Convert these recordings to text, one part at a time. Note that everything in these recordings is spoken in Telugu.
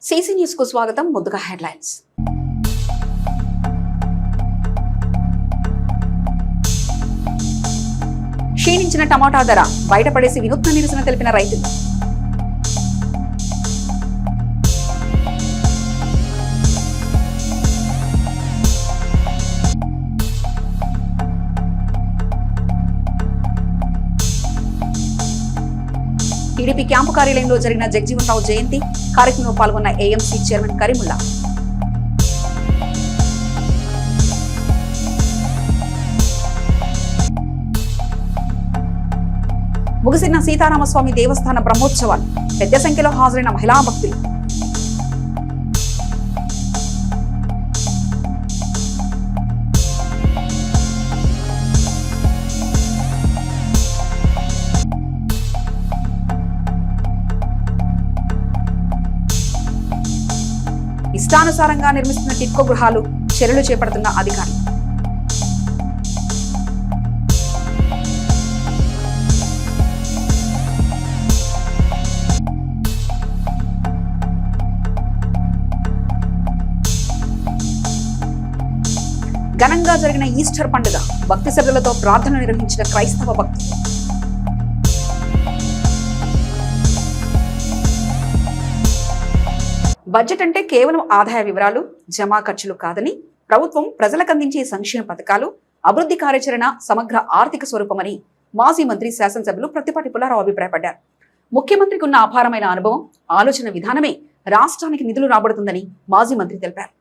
సీసీ న్యూస్ కు స్వాగతం. ముందుగా హెడ్లైన్స్. క్షీణించిన టమాటా ధర బయటపడేసి వినూత్న నిరసన తెలిపిన రైతులు. టీడీపీ క్యాంపు కార్యాలయంలో జరిగిన జగజీవన్ రావు జయంతి కార్యక్రమంలో పాల్గొన్న ఏఎంసీ చైర్మన్ కరీముల్లా. ముగిసిన సీతారామస్వామి దేవస్థాన బ్రహ్మోత్సవాలు పెద్ద సంఖ్యలో హాజరైన మహిళా భక్తులు. ఇష్టానుసారంగా నిర్మిస్తున్న టిట్కో గృహాలు చర్యలు చేపడుతున్న అధికారులు. ఘనంగా జరిగిన ఈస్టర్ పండుగ భక్తి శ్రద్ధలతో ప్రార్థన నిర్వహించిన క్రైస్తవ భక్తులు. బడ్జెట్ అంటే కేవలం ఆదాయ వివరాలు, జమా ఖర్చులు కాదని, ప్రభుత్వం ప్రజలకు అందించే సంక్షేమ పథకాలు, అభివృద్ధి కార్యాచరణ సమగ్ర ఆర్థిక స్వరూపమని మాజీ మంత్రి శాసనసభ్యులు ప్రత్తిపాటి పుల్లారావు అభిప్రాయపడ్డారు. ముఖ్యమంత్రికి ఉన్న అపారమైన అనుభవం, ఆలోచన విధానమే రాష్ట్రానికి నిధులు రాబడుతుందని మాజీ మంత్రి తెలిపారు.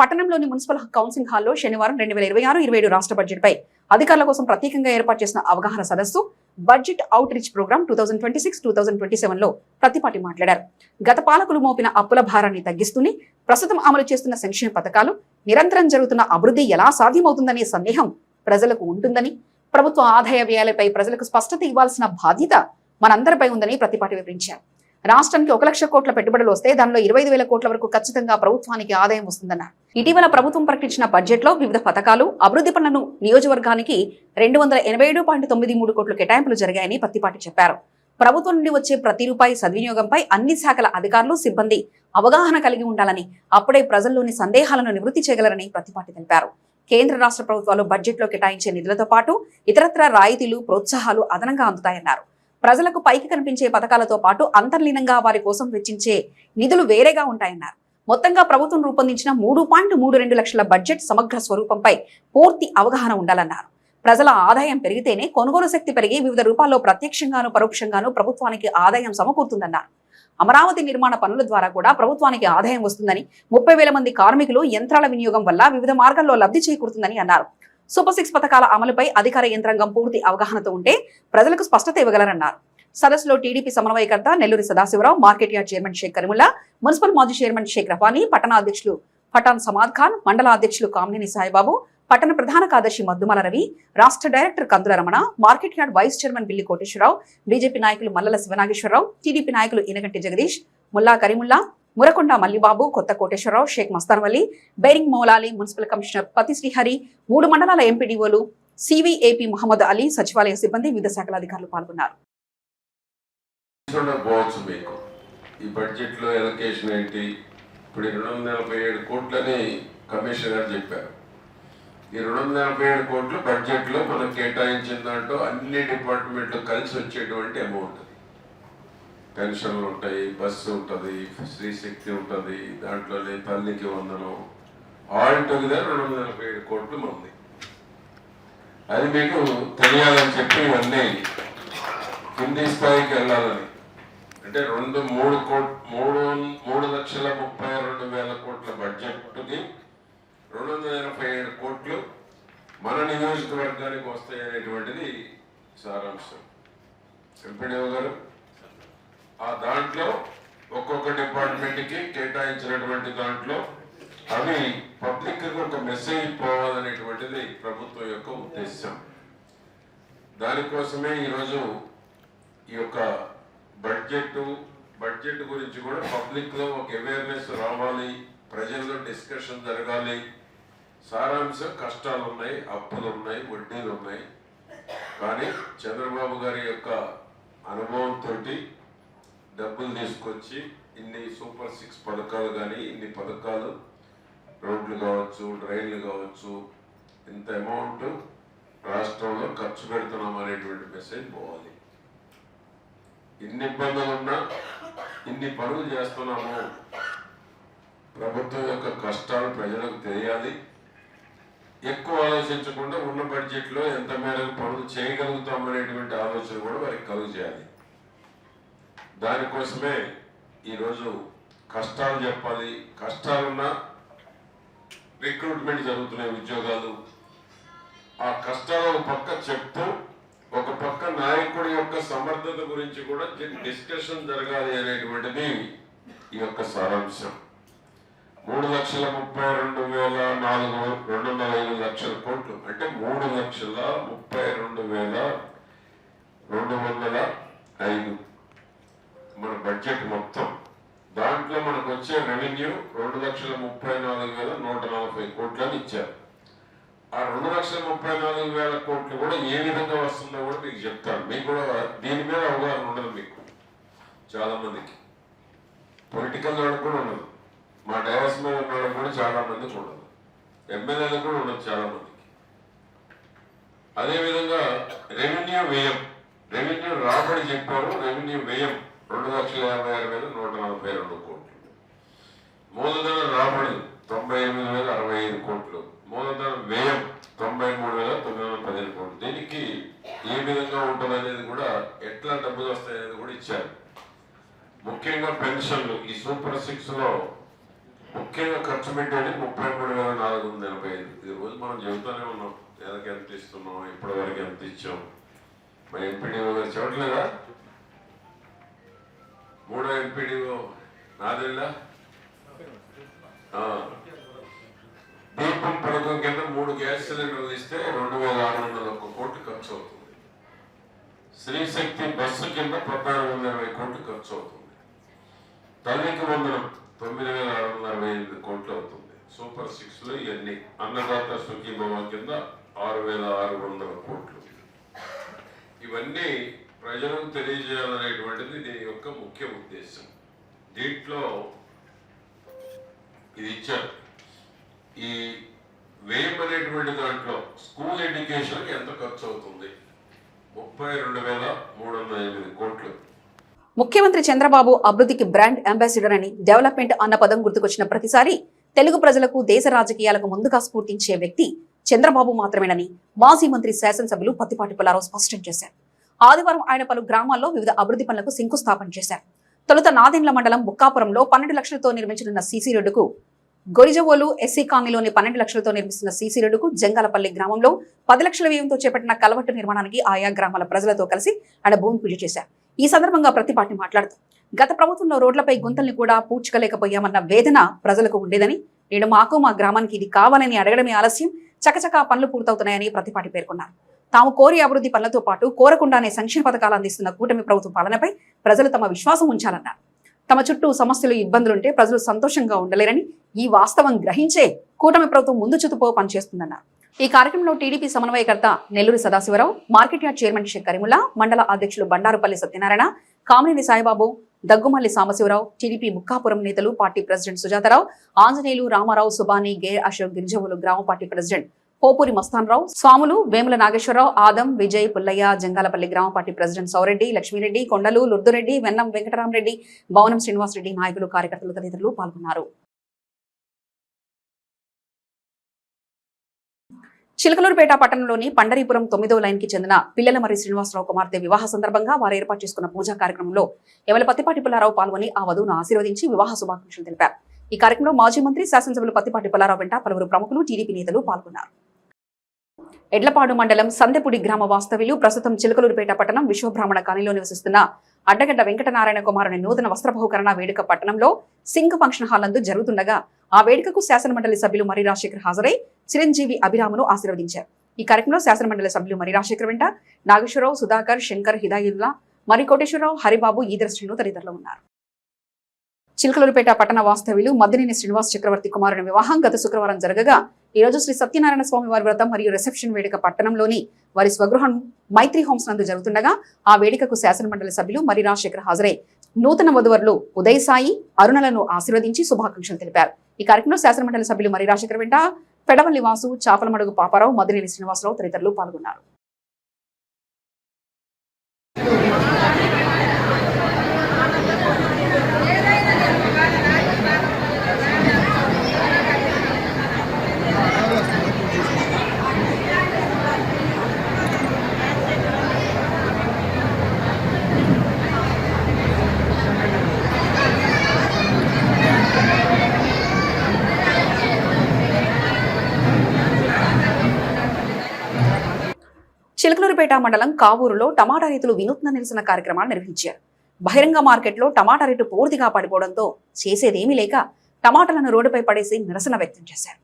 పట్టణంలోని మున్సిపల్ కౌన్సిల్ హాల్లో శనివారం 2026-27 రాష్ట్ర బడ్జెట్పై అధికారుల కోసం ప్రత్యేకంగా ఏర్పాటు చేసిన అవగాహన సదస్సు బడ్జెట్ అవుట్ రీచ్ ప్రోగ్రామ్ 2026-2027లో ప్రత్తిపాటి మాట్లాడారు. గత పాలకులు మోపిన అప్పుల భారాన్ని తగ్గిస్తూనే ప్రస్తుతం అమలు చేస్తున్న సంక్షేమ పథకాలు, నిరంతరం జరుగుతున్న అభివృద్ధి ఎలా సాధ్యమవుతుందనే సందేహం ప్రజలకు ఉంటుందని, ప్రభుత్వ ఆదాయ వ్యయాలపై ప్రజలకు స్పష్టత ఇవ్వాల్సిన బాధ్యత మనందరిపై ఉందని ప్రత్తిపాటి వివరించారు. రాష్ట్రానికి 1 లక్ష కోట్ల పెట్టుబడులు వస్తే దానిలో 25,000 కోట్ల వరకు ఖచ్చితంగా ప్రభుత్వానికి ఆదాయం వస్తుందన్నారు. ఇటీవల ప్రభుత్వం ప్రకటించిన బడ్జెట్లో వివిధ పథకాలు, అభివృద్ధి పనులను నియోజకవర్గానికి 287.93 కోట్లు కేటాయింపులు జరిగాయని ప్రత్తిపాటి చెప్పారు. ప్రభుత్వం నుండి వచ్చే ప్రతి రూపాయి సద్వినియోగంపై అన్ని శాఖల అధికారులు, సిబ్బంది అవగాహన కలిగి ఉండాలని, అప్పుడే ప్రజల్లోని సందేహాలను నివృత్తి చేయగలరని ప్రత్తిపాటి తెలిపారు. కేంద్ర రాష్ట్ర ప్రభుత్వాలు బడ్జెట్లో కేటాయించే నిధులతో పాటు ఇతరత్ర రాయితీలు, ప్రోత్సాహాలు అదనంగా అందుతాయన్నారు. ప్రజలకు పైకి కనిపించే పథకాలతో పాటు అంతర్లీనంగా వారి కోసం వెచ్చించే నిధులు వేరేగా ఉంటాయన్నారు. మొత్తంగా ప్రభుత్వం రూపొందించిన 3.32 లక్షల బడ్జెట్ సమగ్ర స్వరూపంపై పూర్తి అవగాహన ఉండాలన్నారు. ప్రజల ఆదాయం పెరిగితేనే కొనుగోలు శక్తి పెరిగి వివిధ రూపాల్లో ప్రత్యక్షంగాను పరోక్షంగాను ప్రభుత్వానికి ఆదాయం సమకూరుతుందన్నారు. అమరావతి నిర్మాణ పనుల ద్వారా కూడా ప్రభుత్వానికి ఆదాయం వస్తుందని, 30,000 మంది కార్మికులు, యంత్రాల వినియోగం వల్ల వివిధ మార్గాల్లో లబ్ధి చేకూరుతుందని అన్నారు. సూపర్ 6 పథకాల అమలుపై అధికార యంత్రాంగం పూర్తి అవగాహనతో ఉంటే ప్రజలకు స్పష్టత ఇవ్వగలరన్నారు. సదస్సులో టీడీపీ సమన్వయకర్త Nelluri Sadasivarao, market yard chairman Sheikh Karimulla, municipal మాజీ చైర్మన్ షేక్ రఫానీ, పట్టణ అధ్యక్షులు పఠాన్ సమాద్ ఖాన్, మండల అధ్యక్షులు కామినేని సాయిబాబు, పట్టణ ప్రధాన కార్యదర్శి మద్దుమల రవి, రాష్ట్ర director Kandula Ramana, market yard vice chairman Billi Koteswararao, BJP నాయకులు మల్లల శివనాగేశ్వరరావు, టీడీపీ నాయకులు ఇనగంటి జగదీష్, ముల్లా కరీముల్లా, మురకొండ మల్లిబాబు, కొత్త కోటేశ్వరరావు, షేక్ మస్తాన్వలి, బైరింగ్ మౌలాలి, మున్సిపల్ కమిషనర్ పతి శ్రీహరి, 3 మండలాల ఎంపీడీఓలు, సివిఏపీ మహమ్మద్ అలీ, సచివాలయ సిబ్బంది, వివిధ శాఖల అధికారులు పాల్గొన్నారు. ఈ బడ్జెట్ లో ఎలకేషన్ ఏంటి? ఇప్పుడు 247 కోట్లని కమిషనర్ గారు చెప్పారు. ఈ 247 కోట్లు బడ్జెట్ లో మనం కేటాయించిన దాంట్లో అన్ని డిపార్ట్మెంట్లు కలిసి వచ్చేటువంటి అమౌంట్. పెన్షన్లు ఉంటాయి, బస్సు ఉంటుంది, స్త్రీ శక్తి ఉంటుంది, దాంట్లోనే తల్లికి వందనం, ఆల్ టుగెదర్ 247 కోట్లు మంది. అది మీకు తెలియాలని చెప్పి ఇవన్నీ కింది స్థాయికి వెళ్ళాలని, అంటే 3,32,000 కోట్ల బడ్జెట్కి 287 కోట్లు మన నియోజకవర్గానికి వస్తాయి అనేటువంటిది సారాంశం. ఎంపీడీఓ గారు ఆ దాంట్లో ఒక్కొక్క డిపార్ట్మెంట్కి కేటాయించినటువంటి దాంట్లో అవి పబ్లిక్కి ఒక మెసేజ్ పోవాలనేటువంటిది ప్రభుత్వం యొక్క ఉద్దేశం. దానికోసమే ఈరోజు ఈ యొక్క బడ్జెట్ గురించి కూడా పబ్లిక్లో ఒక అవేర్నెస్ రావాలి, ప్రజల్లో డిస్కషన్ జరగాలి. సారాంశం కష్టాలు ఉన్నాయి, అప్పులు ఉన్నాయి, వడ్డీలు ఉన్నాయి. కానీ చంద్రబాబు గారి యొక్క అనుభవంతో డబ్బులు తీసుకొచ్చి ఇన్ని సూపర్ 6 పథకాలు కానీ ఇన్ని పథకాలు, రోడ్లు కావచ్చు, డ్రైన్లు కావచ్చు, ఇంత అమౌంట్ రాష్ట్రంలో ఖర్చు పెడుతున్నాం అనేటువంటి మెసేజ్ పోవాలి. ఇన్ని ఇబ్బందులు ఉన్నా ఇన్ని పనులు చేస్తున్నాము, ప్రభుత్వం యొక్క కష్టాలు ప్రజలకు తెలియాలి. ఎక్కువ ఆలోచించకుండా ఉన్న బడ్జెట్లో ఎంత మేరకు పనులు చేయగలుగుతాం అనేటువంటి ఆలోచన కూడా వారికి కలుగు చేయాలి. దానికోసమే ఈరోజు కష్టాలు చెప్పాలి. కష్టాలున్నా రిక్రూట్మెంట్ జరుగుతున్నాయి, ఉద్యోగాలు. ఆ కష్టాలు ఒక పక్క చెప్తూ ఒక పక్క నాయకుడి యొక్క సమర్థత గురించి కూడా డిస్కషన్ జరగాలి అనేటువంటిది ఈ యొక్క సారాంశం. 3,32,205 కోట్లు అంటే 3,32,205 మన బడ్జెట్ మొత్తం. దాంట్లో మనకు వచ్చే రెవెన్యూ 2,34,140 కోట్లని ఇచ్చారు. ఆ 2,34,000 కోట్లు కూడా ఏ విధంగా వస్తుందో కూడా మీకు చెప్తాను. మీకు కూడా దీని మీద అవగాహన ఉండదు. మీకు చాలా మందికి పొలిటికల్ వాళ్ళకి కూడా ఉండదు, మా డైరెక్స్ మీద ఉన్న వాళ్ళకి కూడా చాలా మందికి ఉండదు, ఎమ్మెల్యేలకు కూడా ఉండదు చాలా మందికి. అదేవిధంగా రెవెన్యూ వ్యయం, రెవెన్యూ రాబడి చెప్పారు, రెవెన్యూ వ్యయం 2,56,142 కోట్లు. మూలధన రాబడి 98,065 కోట్లు. మూలధన వ్యయం 93,915 కోట్లు. దీనికి ఏ విధంగా ఉంటుంది అనేది కూడా, ఎట్లా డబ్బులు వస్తాయి అనేది కూడా ఇచ్చారు. ముఖ్యంగా పెన్షన్లు ఈ సూపర్ 6 లో ముఖ్యంగా ఖర్చు పెట్టేది 33,485. ఈ రోజు మనం చెబుతూనే ఉన్నాం నెలకి ఎంత ఇస్తున్నాం, ఇప్పటి వరకు ఎంత ఇచ్చాం. మా ఎంపీడీఓ గారు చెప్పట్లేదా? 3వ ఎంపీడీఓ నాదెల్లా దీపం పథకం కింద 3 గ్యాస్ సిలిండర్లు ఇస్తే 2,601 కోట్లు ఖర్చు అవుతుంది. శ్రీశక్తి బస్సు కింద 1,420 కోట్లు ఖర్చు అవుతుంది. తల్లికి వందనం 9,668 కోట్లు అవుతుంది. సూపర్ 6 లో ఇవన్నీ. అన్నదాత సుఖీభవ కింద 6,600 కోట్లు. ఇవన్నీ ప్రజలకు తెలియజేయాలనేటువంటిది దీని యొక్క ముఖ్య ఉద్దేశం. దీంట్లో ఇది ఇచ్చారు. ఈ వ్యయం అనేటువంటి దాంట్లో స్కూల్ ఎడ్యుకేషన్ ఎంత ఖర్చు అవుతుంది? 32,308 కోట్లు. ముఖ్యమంత్రి చంద్రబాబు అభివృద్ధికి బ్రాండ్ అంబాసిడర్ అని, డెవలప్మెంట్ అన్న పదం గుర్తుకొచ్చిన ప్రతిసారి తెలుగు ప్రజలకు, దేశ రాజకీయాలకు ముందుగా స్ఫూర్తించే వ్యక్తి చంద్రబాబు మాత్రమేనని మాజీ మంత్రి శాసనసభ్యులు పత్తిపాటి పుల్లారావు స్పష్టం చేశారు. ఆదివారం ఆయన పలు గ్రామాల్లో వివిధ అభివృద్ధి పనులకు శంకుస్థాపన చేశారు. తొలుత నాదెండ్ల మండలం బుక్కాపురంలో 12 లక్షలతో నిర్మించనున్న సీసీ రోడ్డుకు, గొరిజవోలు ఎస్సీ కాలనీలోని 12 లక్షలతో నిర్మిస్తున్న సీసీ రోడ్డుకు, జంగాలపల్లి గ్రామంలో 10 లక్షల వ్యయంతో చేపట్టిన కలవట్టు నిర్మాణానికి ఆయా గ్రామాల ప్రజలతో కలిసి ఆయన భూమి పూజ చేశారు. ఈ సందర్భంగా ప్రతిపాటి మాట్లాడుతూ, గత ప్రభుత్వంలో రోడ్లపై గుంతల్ని కూడా పూడ్చుకోలేకపోయామన్న వేదన ప్రజలకు ఉండేదని, నేడు మాకు మా గ్రామానికి ఇది కావాలని అడగడమే ఆలస్యం, చకచకా పనులు పూర్తవుతున్నాయని ప్రతిపాటి పేర్కొన్నారు. తాము కోరి అభివృద్ధి పనులతో పాటు కోరకుండానే సంక్షేమ పథకాలు అందిస్తున్న కూటమి ప్రభుత్వ పాలనపై ప్రజలు తమ విశ్వాసం ఉంచాలన్నారు. తమ చుట్టూ సమస్యలు, ఇబ్బందులుంటే ప్రజలు సంతోషంగా ఉండలేరని, ఈ వాస్తవం గ్రహించే కూటమి ప్రభుత్వం ముందు చూపుతో పనిచేస్తుందన్నారు. ఈ కార్యక్రమంలో టీడీపీ సమన్వయకర్త Nelluri Sadasivarao, market yard chairman Sheikh Karimulla, మండల అధ్యక్షులు బండారుపల్లి సత్యనారాయణ, కామినేని సాయిబాబు, దగ్గుమల్లి సాంబశివరావు, టీడీపీ ముక్కాపురం నేతలు, పార్టీ ప్రెసిడెంట్ సుజాతారావు, ఆంజనేయులు, రామారావు, సుబాని, గేర్ అశోక్, గిరిజవులు గ్రామ పార్టీ ప్రెసిడెంట్ పోపూరి మస్తాన్రావు, స్వాములు, వేముల నాగేశ్వరరావు, ఆదం, విజయ్, పుల్లయ్య, జంగాలపల్లి గ్రామ పార్టీ ప్రెసిడెంట్ సౌరెడ్డి, లక్ష్మీరెడ్డి, కొండలు, లుర్దురెడ్డి, వెన్నం వెంకటరామరెడ్డి, భవనం శ్రీనివాసరెడ్డి, నాయకులు, కార్యకర్తలు తదితరులు పాల్గొన్నారు. చిలకలూరుపేట పట్టణంలోని పండరీపురం 9వ లైన్ కి చెందిన పిల్లలమర్రి శ్రీనివాసరావు కుమార్తె వివాహ సందర్భంగా వారు ఏర్పాటు చేసుకున్న పూజా కార్యక్రమంలో ఎవల పత్తిపాటి పుల్లారావు పాల్గొని ఆ వధువును ఆశీర్వదించి వివాహ శుభాకాంక్షలు తెలిపారు. ఈ కార్యక్రమంలో మాజీ మంత్రి, శాసనసభ్యులు పత్తిపాటి పుల్లారావు వెంట పలువురు ప్రముఖులు, టీడీపీ నేతలు పాల్గొన్నారు. ఎడ్లపాడు మండలం సందెపుడి గ్రామ వాస్తవ్యులు, ప్రస్తుతం చిలకలూరుపేట పట్టణం విశ్వబ్రాహ్మణ కాలనీలో నివసిస్తున్న అడ్డగడ్డ వెంకటనారాయణ కుమారుని నూతన వస్త్రబహుకరణ వేడుక పట్టణంలో సింగ్ ఫంక్షన్ హాల్ నందు జరుగుతుండగా, ఆ వేడుకకు శాసనమండలి సభ్యులు మరి రాజశేఖర్ హాజరై చిరంజీవి అభిరామును ఆశీర్వదించారు. ఈ కార్యక్రమంలో శాసనమండలి సభ్యులు మరి రాజశేఖర్ వెంట నాగేశ్వరరావు, సుధాకర్, శంకర్, హిదాయుల్లా, మరి కోటేశ్వరరావు, హరిబాబు, ఈదర శ్రీను తదితరులు ఉన్నారు. చిలకలూరుపేట పట్టణ వాస్తవ్యులు మద్దినేని శ్రీనివాస్ చక్రవర్తి కుమారుని వివాహం గత శుక్రవారం జరగగా, ఈ రోజు శ్రీ సత్యనారాయణ స్వామి వారి వ్రతం మరియు రిసెప్షన్ వేడుక పట్టణంలోని వారి స్వగృహం మైత్రి హోమ్స్ నందు జరుగుతుండగా ఆ వేడుకకు శాసనమండలి సభ్యులు మరి రాజశేఖర్ హాజరై నూతన వధువరులు ఉదయ్ సాయి అరుణలను ఆశీర్వదించి శుభాకాంక్షలు తెలిపారు. ఈ కార్యక్రమంలో శాసనమండలి సభ్యులు మరి రాజశేఖర్ వెంట పెడవల్లి వాసు, చాపలమడుగు పాపారావు, మదినేని శ్రీనివాసరావు తదితరులు పాల్గొన్నారు. చిలకలూరుపేట మండలం కావూరులో టమాటా రైతులు వినూత్న నిరసన కార్యక్రమాలు నిర్వహించారు. బహిరంగ మార్కెట్లో టమాటా రేటు పూర్తిగా పడిపోవడంతో చేసేదేమీ లేక టమాటాలను రోడ్డుపై పడేసి నిరసన వ్యక్తం చేశారు.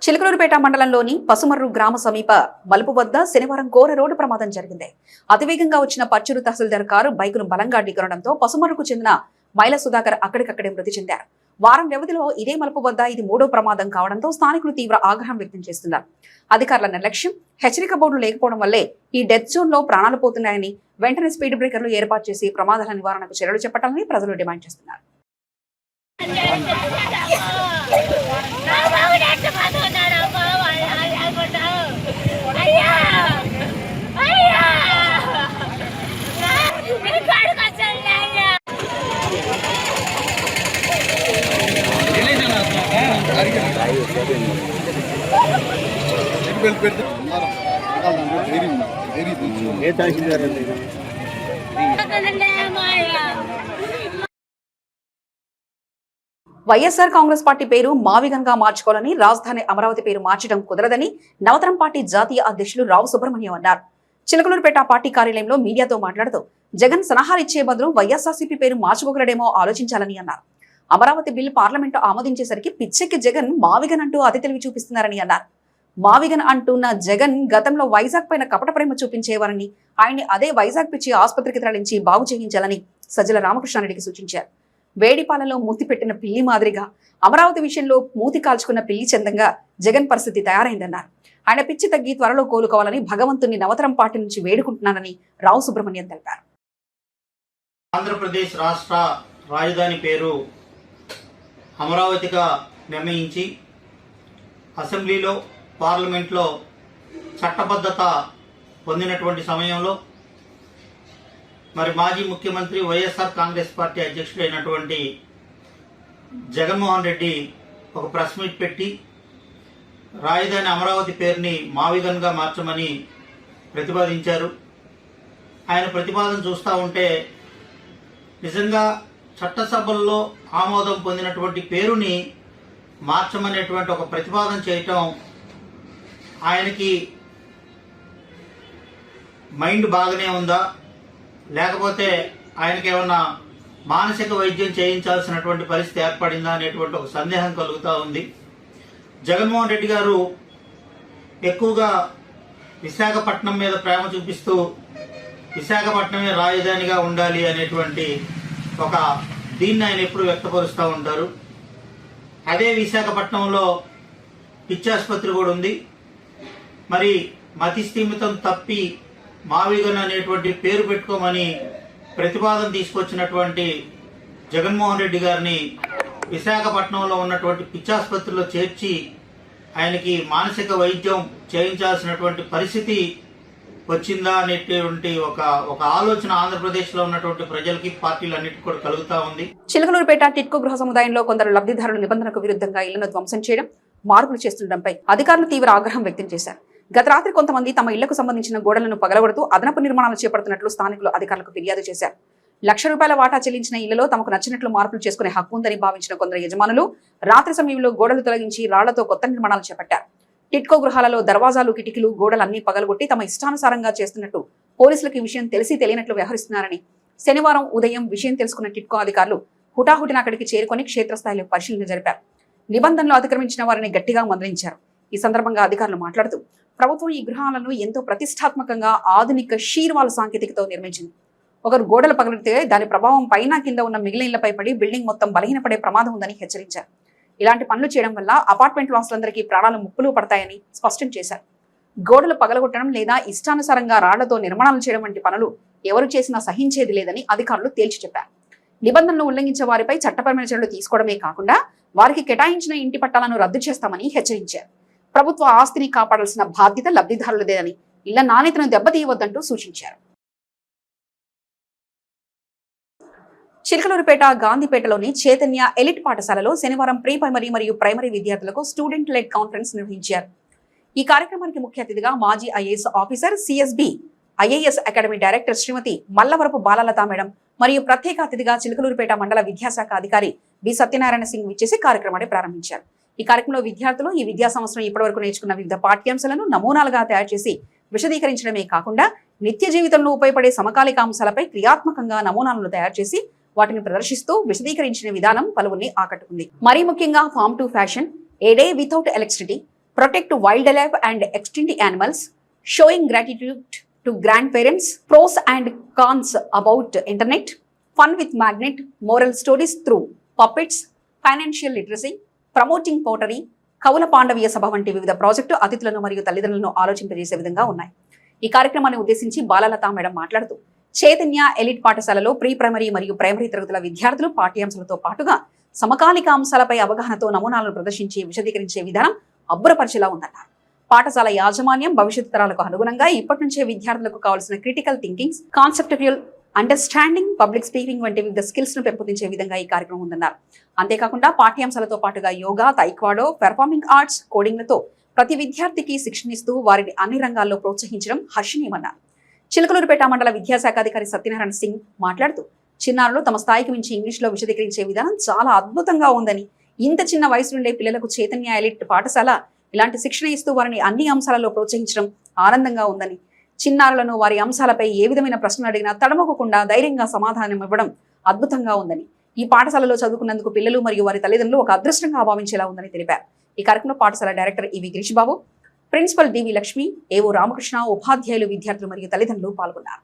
చిలకలూరుపేట మండలంలోని పసుమర్రు గ్రామ సమీప మలుపు వద్ద శనివారం ఘోర రోడ్డు ప్రమాదం జరిగింది. అతివేగంగా వచ్చిన పచ్చూరు తహసీల్దార్ కారు బైకును బలంగా ఢీకొనడంతో పసుమర్రుకు చెందిన మైల సుధాకర్ అక్కడికక్కడే మృతి చెందారు. వారం వ్యవధిలో ఇదే మలుపు వద్ద ఇది 3వ ప్రమాదం కావడంతో స్థానికులు తీవ్ర ఆగ్రహం వ్యక్తం చేస్తున్నారు. అధికారుల నిర్లక్ష్యం, హెచ్చరిక బోర్డులు లేకపోవడం వల్లే ఈ డెత్ జోన్ లో ప్రాణాలు పోతున్నాయని వెంటనే స్పీడ్ బ్రేకర్లు ఏర్పాటు చేసి ప్రమాదాల నివారణకు చర్యలు చేపట్టాలని ప్రజలు డిమాండ్ చేస్తున్నారు. వైఎస్ఆర్ కాంగ్రెస్ పార్టీ పేరు మావిగన్ గా మార్చుకోవాలని, రాజధాని అమరావతి పేరు మార్చడం కుదరదని నవతరం పార్టీ జాతీయ అధ్యక్షులు రావు సుబ్రహ్మణ్యం అన్నారు. చిలకలూరుపేట పార్టీ కార్యాలయంలో మీడియాతో మాట్లాడుతూ జగన్ సలహాలు ఇచ్చే బదులు వైఎస్ఆర్సీపీ పేరు మార్చుకోగలడేమో ఆలోచించాలని అన్నారు. అమరావతి బిల్లు పార్లమెంటు ఆమోదించేసరికి పిచ్చెక్కి జగన్ మావిగన్ అంటూ అతి తెలివి చూపిస్తున్నారని అన్నారు. మావిగన్ అంటున్న జగన్ గతంలో వైజాగ్ పైన కపట ప్రేమ చూపించేవారని, ఆయన్ని అదే వైజాగ్ పిచ్చి ఆసుపత్రికి తరలించి బాగు చేయించాలని సజ్జల రామకృష్ణారెడ్డికి సూచించారు. వేడిపాలలో మూతి పెట్టిన పిల్లి మాదిరిగా అమరావతి విషయంలో మూతి కాల్చుకున్న పిల్లి చందంగా జగన్ పరిస్థితి తయారైందన్నారు. ఆయన పిచ్చి తగ్గి త్వరలో కోలుకోవాలని భగవంతుని నవతరం పార్టీ నుంచి వేడుకుంటున్నానని రావు సుబ్రహ్మణ్యం తెలిపారు. ఆంధ్రప్రదేశ్ రాష్ట్ర రాజధాని పేరు అమరావతిగా నిర్ణయించి అసెంబ్లీలో, పార్లమెంట్లో చట్టబద్ధత పొందినటువంటి సమయంలో మరి మాజీ ముఖ్యమంత్రి వైఎస్ఆర్ కాంగ్రెస్ పార్టీ అధ్యక్షుడైనటువంటి జగన్మోహన్ రెడ్డి ఒక ప్రెస్ మీట్ పెట్టి రాజధాని అమరావతి పేరుని మావిగన్గా మార్చమని ప్రతిపాదించారు. ఆయన ప్రతిపాదన చూస్తూ ఉంటే నిజంగా చట్టసభల్లో ఆమోదం పొందినటువంటి పేరుని మార్చమనేటువంటి ఒక ప్రతిపాదన చేయటం ఆయనకి మైండ్ బాగానే ఉందా, లేకపోతే ఆయనకి ఏమన్నా మానసిక వైద్యం చేయించాల్సినటువంటి పరిస్థితి ఏర్పడిందా అనేటువంటి ఒక సందేహం కలుగుతూ ఉంది. జగన్మోహన్ రెడ్డి గారు ఎక్కువగా విశాఖపట్నం మీద ప్రేమ చూపిస్తూ విశాఖపట్నమే రాజధానిగా ఉండాలి అనేటువంటి ఒక దీన్ని ఆయన ఎప్పుడు వ్యక్తపరుస్తూ ఉంటారు. అదే విశాఖపట్నంలో పిచ్చాసుపత్రి కూడా ఉంది. మరి మతి స్థిమితం తప్పి మావిగన్ అనేటువంటి పేరు పెట్టుకోమని ప్రతిపాదన తీసుకొచ్చినటువంటి జగన్మోహన్ రెడ్డి గారిని విశాఖపట్నంలో ఉన్నటువంటి పిచ్చాసుపత్రిలో చేర్చి ఆయనకి మానసిక వైద్యం చేయించాల్సినటువంటి పరిస్థితి వచ్చిందా అనేటువంటి ఒక ఆలోచన ఆంధ్రప్రదేశ్లో ఉన్నటువంటి ప్రజలకి, పార్టీలన్నిటికీ కూడా కలుగుతా ఉంది. చిలకలూరుపేట టిట్కో గృహ సముదాయంలో కొందరు లబ్ధిదారుల నిబంధనకు విరుద్ధంగా ఇళ్లను ధ్వంసం చేయడం, మార్పులు చేస్తుండటంపై అధికారులు తీవ్ర ఆగ్రహం వ్యక్తం చేశారు. గత రాత్రి కొంతమంది తమ ఇళ్లకు సంబంధించిన గోడలను పగలగొడుతూ అదనపు నిర్మాణాలు చేపడుతున్నట్లు స్థానికులు అధికారులకు ఫిర్యాదు చేశారు. ₹1,00,000 వాటా చెల్లించిన ఇళ్లలో తమకు నచ్చినట్లు మార్పులు చేసుకునే హక్కు ఉందని భావించిన కొందరు యజమానులు రాత్రి సమయంలో గోడలు తొలగించి రాళ్లతో కొత్త నిర్మాణాలు చేపట్టారు. టిట్కో గృహాలలో దర్వాజాలు, కిటికీలు, గోడలన్నీ పగలగొట్టి తమ ఇష్టానుసారంగా చేస్తున్నట్టు పోలీసులకు ఈ విషయం తెలిసి తెలియనట్లు వ్యవహరిస్తున్నారని శనివారం ఉదయం విషయం తెలుసుకున్న టిట్కో అధికారులు హుటాహుటిన అక్కడికి చేరుకొని క్షేత్రస్థాయిలో పరిశీలన జరిపారు. నిబంధనలు అతిక్రమించిన వారిని గట్టిగా మందలించారు. ఈ సందర్భంగా అధికారులు మాట్లాడుతూ ప్రభుత్వం ఈ గృహాలను ఎంతో ప్రతిష్టాత్మకంగా ఆధునిక షీర్వాల్ సాంకేతికతో నిర్మించింది. ఒకరు గోడలు పగలితే దాని ప్రభావం పైన కింద ఉన్న మిగిలిన ఇళ్లపై పడి బిల్డింగ్ మొత్తం బలహీనపడే ప్రమాదం ఉందని హెచ్చరించారు. ఇలాంటి పనులు చేయడం వల్ల అపార్ట్మెంట్ వాసులందరికీ ప్రాణాలు ముప్పులు పడతాయని స్పష్టం చేశారు. గోడలు పగలగొట్టడం లేదా ఇష్టానుసారంగా రాళ్లతో నిర్మాణాలు చేయడం వంటి పనులు ఎవరు చేసినా సహించేది లేదని అధికారులు తేల్చి చెప్పారు. నిబంధనలు ఉల్లంఘించే వారిపై చట్టపరమైన చర్యలు తీసుకోవడమే కాకుండా వారికి కేటాయించిన ఇంటి పట్టాలను రద్దు చేస్తామని హెచ్చరించారు. ప్రభుత్వ ఆస్తిని కాపాడాల్సిన బాధ్యత లబ్ధిదారులదేనని, ఇళ్ల నాణ్యతను దెబ్బతీయవద్దంటూ సూచించారు. చిలకలూరుపేట గాంధీపేటలోని చైతన్య ఎలిట్ పాఠశాలలో శనివారం ప్రీ ప్రైమరీ మరియు ప్రైమరీ విద్యార్థులకు స్టూడెంట్ లెడ్ కాన్ఫరెన్స్ నిర్వహించారు. ఈ కార్యక్రమానికి ముఖ్య అతిథిగా మాజీ IAS officer, CSB IAS academy director Shrimati Mallavarapu Balalatha madam మరియు ప్రత్యేక అతిథిగా చిలకలూరుపేట మండల విద్యాశాఖ అధికారి బి సత్యనారాయణ సింగ్ విచ్చేసి కార్యక్రమాన్ని ప్రారంభించారు. ఈ కార్యక్రమంలో విద్యార్థులు ఈ విద్యా సంవత్సరం ఇప్పటివరకు నేర్చుకున్న వివిధ పాఠ్యాంశాలను నమూనాలుగా తయారు చేసి విశదీకరించడమే కాకుండా నిత్య జీవితంలో ఉపయోగపడే సమకాలిక అంశాలపై క్రియాత్మకంగా నమూనాలను తయారు చేసి వాటిని ప్రదర్శిస్తూ విశదీకరించిన విధానం పలువురిని ఆకట్టుకుంది. మరీ ముఖ్యంగా farm to fashion, a day without electricity, protect wildlife and extinct animals, showing gratitude to grandparents, pros and cons about internet, fun with magnet, moral stories through puppets, financial literacy, promoting pottery, కవుల పాండవీయ సభ వంటి వివిధ ప్రాజెక్టు అతిథులను మరియు తల్లిదండ్రులను ఆలోచింపజేసే విధంగా ఉన్నాయి. ఈ కార్యక్రమాన్ని ఉద్దేశించి బాలలత మేడం మాట్లాడుతూ చైతన్య ఎలిట్ పాఠశాలలో ప్రీ ప్రైమరీ మరియు ప్రైమరీ తరగతుల విద్యార్థులు పాఠ్యాంశాలతో పాటుగా సమకాలిక అంశాలపై అవగాహనతో నమూనాలను ప్రదర్శించి విశదీకరించే విధానం అబ్బురపరిచేలా ఉందన్నారు. పాఠశాల యాజమాన్యం భవిష్యత్ తరాలకు అనుగుణంగా ఇప్పటి నుంచే విద్యార్థులకు కావాల్సిన critical thinking, conceptual understanding, public speaking వంటి వివిధ స్కిల్స్ ను పెంపొందించే విధంగా ఈ కార్యక్రమం ఉందన్నారు. అంతేకాకుండా పాఠ్యాంశాలతో పాటుగా యోగా, తైక్వాడో, పెర్ఫార్మింగ్ ఆర్ట్స్, కోడింగ్లతో ప్రతి విద్యార్థికి శిక్షణ ఇస్తూ వారిని అన్ని రంగాల్లో ప్రోత్సహించడం హర్షణీయమన్నారు. చిలకలూరుపేట మండల విద్యాశాఖ అధికారి సత్యనారాయణ సింగ్ మాట్లాడుతూ చిన్నారులు తమ స్థాయికి మించి ఇంగ్లీష్లో విశదీకరించే విధానం చాలా అద్భుతంగా ఉందని, ఇంత చిన్న వయసు నుండే పిల్లలకు చైతన్య ఎలిట్ పాఠశాల ఇలాంటి శిక్షణ ఇస్తూ వారిని అన్ని అంశాలలో ప్రోత్సహించడం ఆనందంగా ఉందని, చిన్నారులను వారి అంశాలపై ఏ విధమైన ప్రశ్నలు అడిగినా తడమొక్కకుండా ధైర్యంగా సమాధానం ఇవ్వడం అద్భుతంగా ఉందని, ఈ పాఠశాలలో చదువుకున్నందుకు పిల్లలు మరియు వారి తల్లిదండ్రులు ఒక అదృష్టంగా భావించేలా ఉందని తెలిపారు. ఈ కార్యక్రమంలో పాఠశాల డైరెక్టర్ ఇవి గిరిషిబాబు, ప్రిన్సిపల్ డివి లక్ష్మి, ఏవో రామకృష్ణ, ఉపాధ్యాయులు, విద్యార్థులు మరియు తల్లిదండ్రులు పాల్గొన్నారు.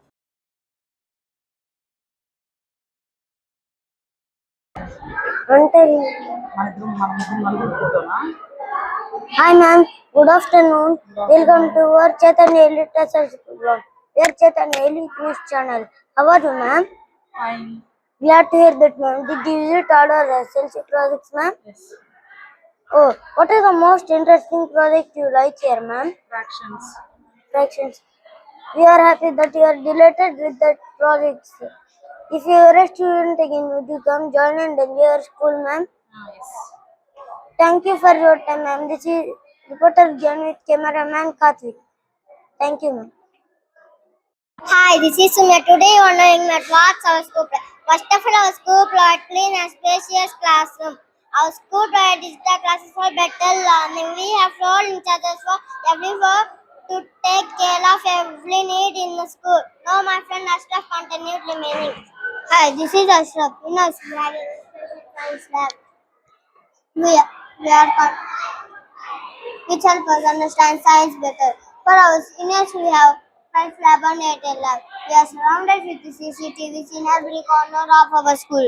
Hi ma'am, good afternoon. Welcome to our Chaitanya Elite Research Program. We are Chaitanya Elite News Channel. How are you ma'am? Fine. Glad to hear that ma'am. Did you visit all our SLC projects ma'am? Yes. Oh, what is the most interesting project you like here ma'am? Fractions. Fractions. We are happy that you are delighted with that project. If you are a student again, would you come join and enjoy your school ma'am? Yes. Thank you for your time ma'am. This is reporter John with cameraman Karthik. Thank you ma'am. Hi, this is Sumya. Today you are knowing that what's our school. First of all, our school provides clean and spacious classroom. Our school provides digital classes for better learning. We have role in charges for everyone to take care of every need in the school. Now my friend Ashraf continued remaining. Hi, this is Ashraf. In our science lab, we which help us understand science better. For our seniors, we have science lab and Airtel lab. We are surrounded with the CCTVs in every corner of our school,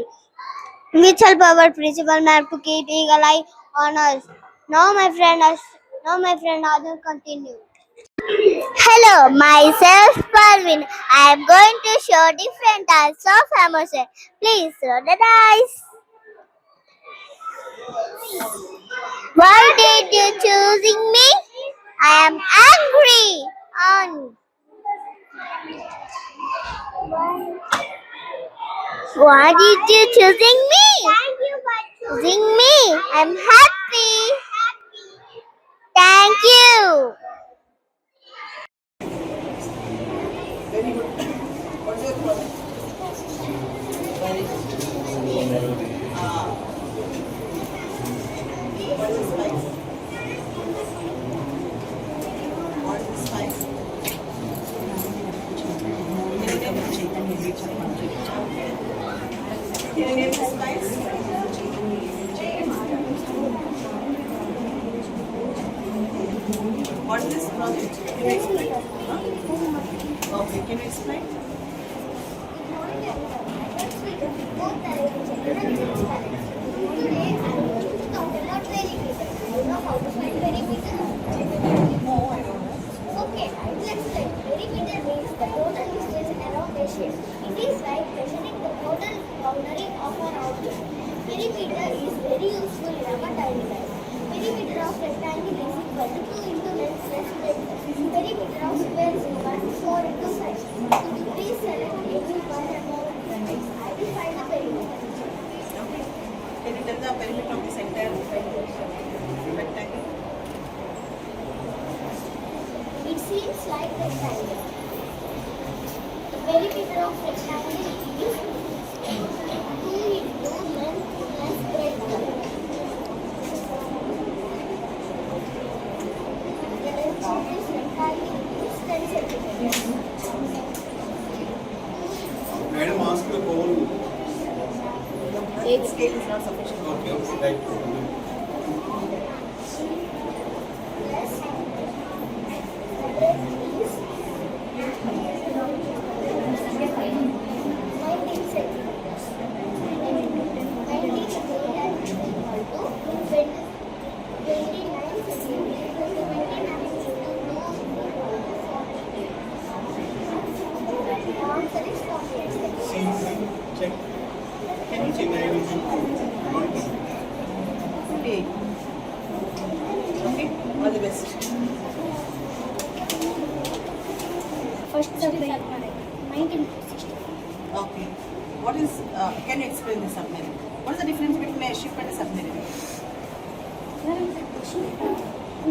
which help our principal ma'am to keep eagle eye on us. Now my friend Adil continue. Hello, myself Parvin. I am going to show different types of emotion. Please roll the dice. Why did you choosing me? I am angry. On. Why did you choosing me? Thank you for choosing me. I'm happy. Thank you. What is this project? Can you explain? Okay, can you explain? Okay, let's say perimeter means the total distance around a shape. It is like measuring the total boundary of an object. Perimeter is very useful in our daily life. Perimeter of rectangle is equal to 2 into length plus breadth. Perimeter of square is equal to 4 into size. Please select any one among these. I will find the perimeter. Okay. Can you tell the perimeter of this entire rectangle? It seems like rectangle. The perimeter of rectangle is 2 into length plus breadth. The length of this rectangle is 10 centimeters. Madam, ask the whole. The scale is not sufficient. Okay, right. Plus the breadth is 19 centimeters. 19 centimeters is equal to 29 centimeters. 29 into 2. The answer is 48 centimeters. See, check. Can you check? Okay. Okay, all the best. First submarine, 1960. Okay. What is, can you explain the submarine? What is the difference between a ship and a submarine?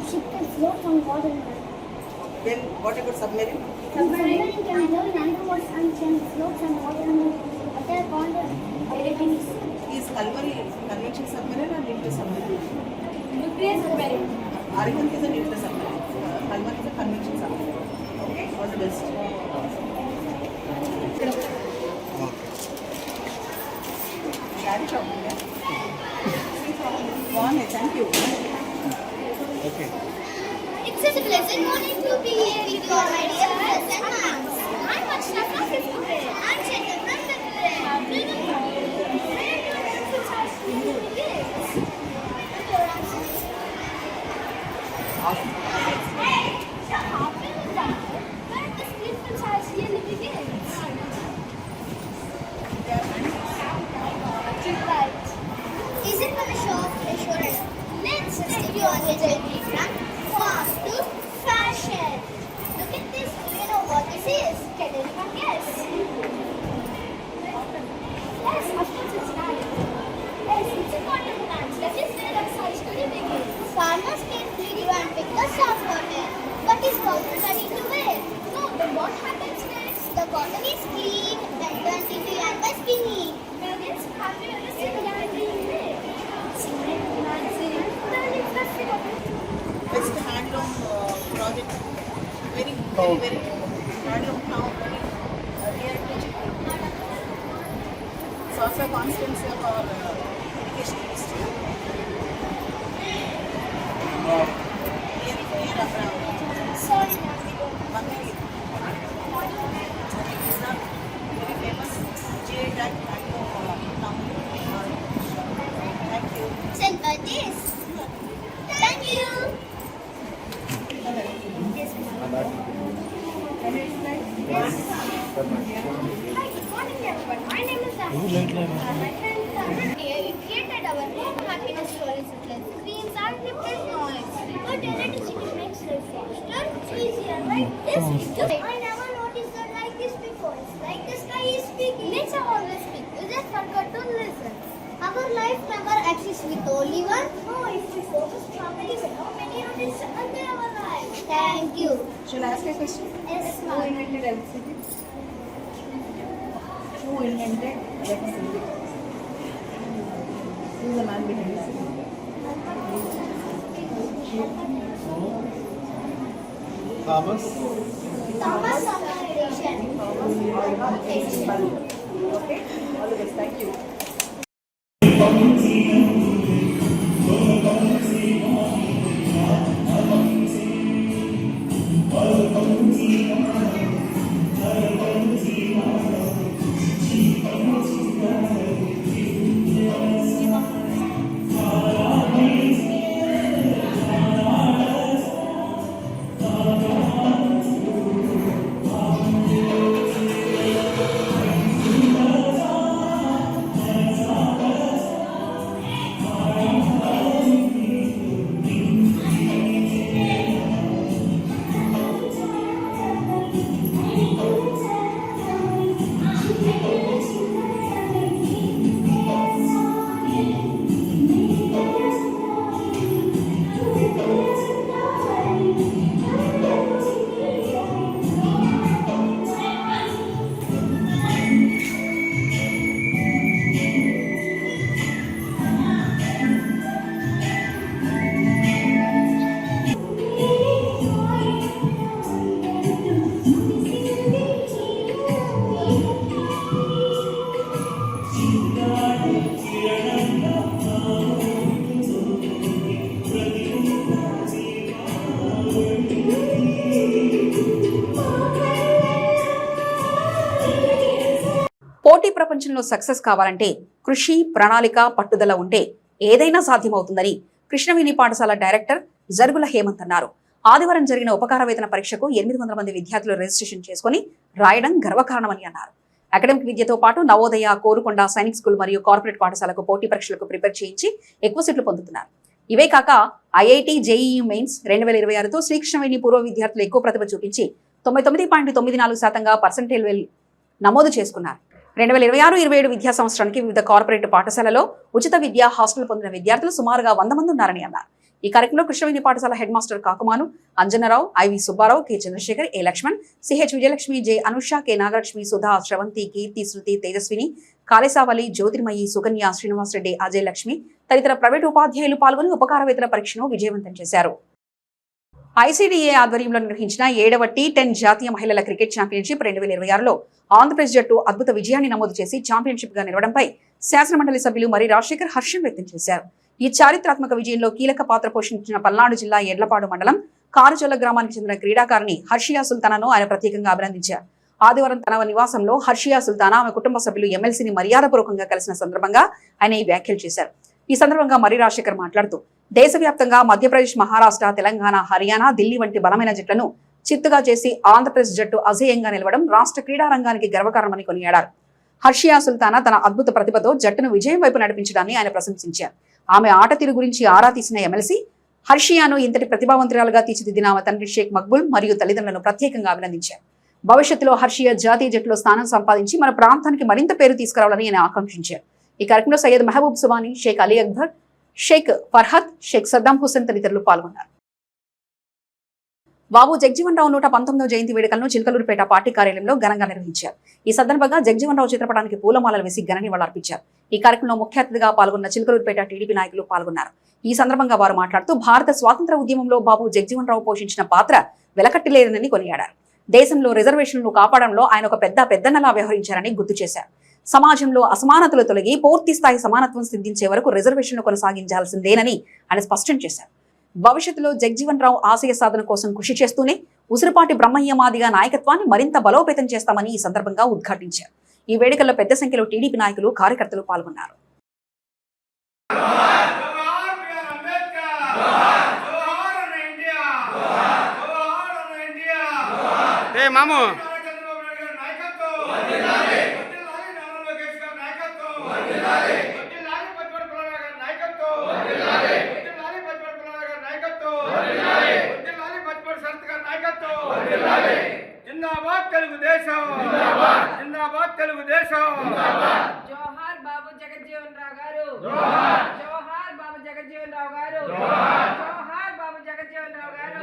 Ship can float on water. Then what about submarine? Submarine can live underwater and can float on water. They are called aeroplanes. Is Kalvari conventional submarine or nuclear submarine? Nuclear submarine. Arihant is a nuclear submarine. Kalvari is a conventional submarine. Okay, all the best. Shall we talk? Thank you. Okay. It's a pleasant morning to be here with you, my dear friends and moms. I'm Akshara from 5th grade. I'm Chetan from 5th grade. Is it for the show of assurance? Let's take you on a journey from fast to fashion. Look at this. Do you know what this is? Can anyone guess? Yes, of course it's not. Yes, it's a cotton plant. Let us wear a size to the begin. Farmers can clean and pick the soft cotton. But is cotton ready to wear? No, then what happens next? The cotton is cleaned and turned into yarn by spinning. Millions have you ever seen a yarn being made? Best handloom project. Very handloom now. Very near source of constants of our education history. Sorry, ma'am. Very famous GI tag handloom. Thank you. Send her this. Thank you. Yes, ma'am. Yes. Hi, good morning, everyone. My name is Ashley. My friend is Arun. Here we created our own happiness stories with less screens and limited knowledge. But electricity makes life faster, easier, right? This is good. I never noticed that like this before. It's like the sky forgot to listen. Our life never exists with only one. No, if we focus properly, we know many routines under our life. Thank you. Shall I ask a question? Yes, Who ma'am. invented electricity? Who invented electricity? Who is the man behind it? Thomas. Thomas Alva Edison. Okay, all the best. Thank you. పోటీ ప్రపంచంలో సక్సెస్ కావాలంటే కృషి, ప్రణాళిక, పట్టుదల ఉంటే ఏదైనా సాధ్యమవుతుందని కృష్ణవేణి పాఠశాల డైరెక్టర్ జరుగుల హేమంత్ అన్నారు. ఆదివారం జరిగిన ఉపకార వేతన పరీక్షకు 800 మంది విద్యార్థులు రిజిస్ట్రేషన్ చేసుకుని రాయడం గర్వకారణమని అన్నారు. అకాడమిక్ విద్యతో పాటు నవోదయ, కోరుకొండ, సైనిక్ స్కూల్ మరియు కార్పొరేట్ పాఠశాలకు పోటీ పరీక్షలకు ప్రిపేర్ చేయించి ఎక్కువ సీట్లు పొందుతున్నారు. ఇవే కాక ఐఐటి, జేఈఈ మెయిన్స్ 2026తో శ్రీకృష్ణవేణి పూర్వ విద్యార్థులు ఎక్కువ ప్రతిభ చూపించి 99.94% పర్సెంటేజ్ నమోదు చేసుకున్నారు. 2026-27 విద్యా సంవత్సరానికి వివిధ కార్పొరేట్ పాఠశాలలో ఉచిత విద్య హాస్టల్ పొందిన విద్యార్థులు సుమారుగా 100 మంది ఉన్నారని అన్నారు. ఈ కార్యక్రమంలో కృష్ణవేణి పాఠశాల head master Kakumanu Anjanarao, I V Subbarao, K Chandrasekhar, A Lakshman, CH Vijayalakshmi, J Anusha, K Nagalakshmi, Sudha, Sravanthi, Keerthi, Sruthi, Tejaswini, Kaleshavali, Jyothirmayi, Sukanya, Srinivas Reddy, Ajay Lakshmi తదితర ప్రైవేటు ఉపాధ్యాయులు పాల్గొని ఉపకార వేతన పరీక్షను విజయవంతం చేశారు. ఐసీడీఏ ఆధ్వర్యంలో నిర్వహించిన 7వ T10 జాతీయ మహిళల క్రికెట్ ఛాంపియన్షిప్ 2026లో ఆంధ్రప్రదేశ్ జట్టు అద్భుత విజయాన్ని నమోదు చేసి ఛాంపియన్షిప్ గా నిలవడంపై శాసనమండలి సభ్యులు మరి రాజశేఖర్ హర్షం వ్యక్తం చేశారు. ఈ చారిత్రాత్మక విజయంలో కీలక పాత్ర పోషించిన పల్నాడు జిల్లా ఎడ్లపాడు మండలం కారుచొల్ల గ్రామానికి చెందిన క్రీడాకారిణి హర్షియా సుల్తానాను ఆయన ప్రత్యేకంగా అభినందించారు. ఆదివారం తన నివాసంలో హర్షియా సుల్తానా ఆమె కుటుంబ సభ్యులు ఎమ్మెల్సీని మర్యాదపూర్వకంగా కలిసిన సందర్భంగా ఆయన ఈ వ్యాఖ్యలు చేశారు. ఈ సందర్భంగా మరి రాజశేఖర్ మాట్లాడుతూ దేశవ్యాప్తంగా మధ్యప్రదేశ్, మహారాష్ట్ర, తెలంగాణ, హర్యానా, ఢిల్లీ వంటి బలమైన జట్లను చిత్తుగా చేసి ఆంధ్రప్రదేశ్ జట్టు అజేయంగా నిలవడం రాష్ట్ర క్రీడా రంగానికి గర్వకారణమని కొనియాడారు. హర్షియా సుల్తానా తన అద్భుత ప్రతిభతో జట్టును విజయం వైపు నడిపించడాన్ని ఆయన ప్రశంసించారు. ఆమె ఆట తీరు గురించి ఆరా తీసిన ఎమ్మెల్సీ హర్షియాను ఇంతటి ప్రతిభావంతురాలుగా తీర్చిదిద్దిన ఆమె తండ్రి షేక్ మక్బుల్ మరియు తల్లిదండ్రులను ప్రత్యేకంగా అభినందించారు. భవిష్యత్తులో హర్షియా జాతీయ జట్టులో స్థానం సంపాదించి మన ప్రాంతానికి మరింత పేరు తీసుకురావాలని ఆయన ఆకాంక్షించారు. ఈ కార్యక్రమంలో సయ్యద్ మహబూబ్ సుబానీ, షేక్ అలీ అక్బర్, షేక్ ఫర్హద్, షేక్ సద్దాం హుసేన్ తదితరులు పాల్గొన్నారు. బాబు జగజీవన్ రావు 119వ జయంతి వేడుకలను చిలకలూరుపేట పార్టీ కార్యాలయంలో ఘనంగా నిర్వహించారు. ఈ సందర్భంగా జగజీవన్ రావు చిత్రపటానికి పూలమాలలు వేసి ఘన నివాళులర్పించారు. ఈ కార్యక్రమంలో ముఖ్య అతిథిగా పాల్గొన్న చిలకలూరుపేట టీడీపీ నాయకులు పాల్గొన్నారు. ఈ సందర్భంగా వారు మాట్లాడుతూ భారత స్వాతంత్ర ఉద్యమంలో బాబు జగజీవన్ రావు పోషించిన పాత్ర వెలకట్టిలేదని కొనియాడారు. దేశంలో రిజర్వేషన్లను కాపాడంలో ఆయన ఒక పెద్దన్నలా వ్యవహరించారని గుర్తు చేశారు. సమాజంలో అసమానతలు తొలగి పూర్తి స్థాయి సమానత్వం సిద్ధించే వరకు రిజర్వేషన్లు కొనసాగించాల్సిందేనని ఆయన స్పష్టం చేశారు. భవిష్యత్తులో జగజీవన్ రావు ఆశయ సాధన కోసం కృషి చేస్తూనే ఉసిరిపాటి బ్రహ్మయ్య మాదిగా నాయకత్వాన్ని మరింత బలోపేతం చేస్తామని ఈ సందర్భంగా ఉద్ఘాటించారు. ఈ వేడుకల్లో పెద్ద సంఖ్యలో టీడీపీ నాయకులు, కార్యకర్తలు పాల్గొన్నారు. జిందాబాద్ తెలుగుదేశం, జిందాబాద్ తెలుగుదేశం, జోహార్ బాబు జగజ్జీవన్ రావు గారు జోహార్ బాబు జగజ్జీవన్ రావు గారు జోహార్ బాబు జగజ్జీవన్ రావు గారు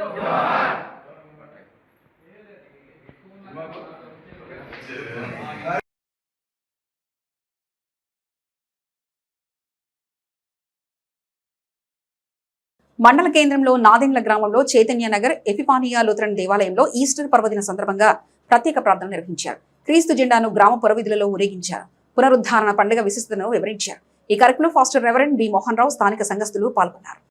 మండల కేంద్రంలో నాదెండ్ల గ్రామంలో చైతన్య నగర్ ఎపిఫానియా లూథరన్ దేవాలయంలో ఈస్టర్ పర్వదిన సందర్భంగా ప్రత్యేక ప్రార్థనలు నిర్వహించారు. క్రీస్తు జెండాను గ్రామ పురవీధులలో ఊరేగించారు. పునరుద్ధరణ పండుగ విశిష్టతను వివరించారు. ఈ కార్యక్రమంలో faster reverend B Mohan Rao స్థానిక సంఘస్థులు పాల్గొన్నారు.